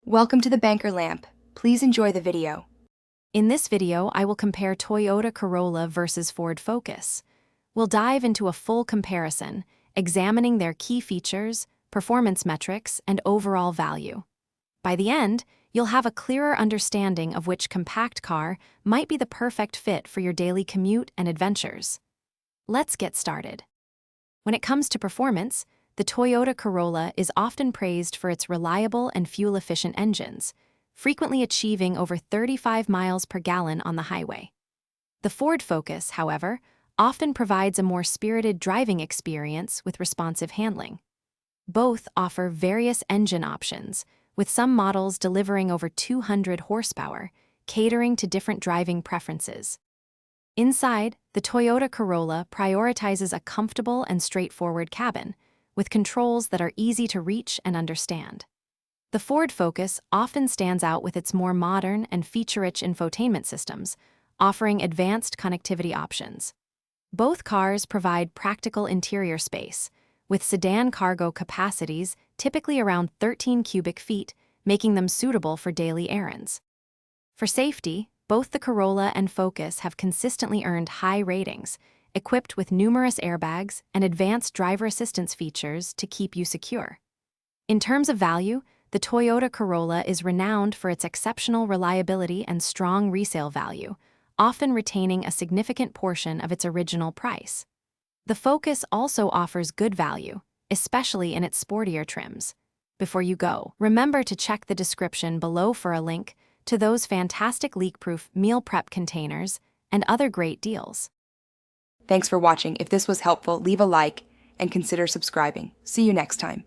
Welcome to the Banker Lamp. Please enjoy the video. In this video, I will compare Toyota Corolla versus Ford Focus. We'll dive into a full comparison, examining their key features, performance metrics, and overall value. By the end, you'll have a clearer understanding of which compact car might be the perfect fit for your daily commute and adventures. Let's get started. When it comes to performance, the Toyota Corolla is often praised for its reliable and fuel-efficient engines, frequently achieving over 35 miles per gallon on the highway. The Ford Focus, however, often provides a more spirited driving experience with responsive handling. Both offer various engine options, with some models delivering over 200 horsepower, catering to different driving preferences. Inside, the Toyota Corolla prioritizes a comfortable and straightforward cabin, with controls that are easy to reach and understand. The Ford Focus often stands out with its more modern and feature-rich infotainment systems, offering advanced connectivity options. Both cars provide practical interior space, with sedan cargo capacities typically around 13 cubic feet, making them suitable for daily errands. For safety, both the Corolla and Focus have consistently earned high ratings, equipped with numerous airbags and advanced driver assistance features to keep you secure. In terms of value, the Toyota Corolla is renowned for its exceptional reliability and strong resale value, often retaining a significant portion of its original price. The Focus also offers good value, especially in its sportier trims. Before you go, remember to check the description below for a link to those fantastic leak-proof meal prep containers and other great deals. Thanks for watching. If this was helpful, leave a like and consider subscribing. See you next time.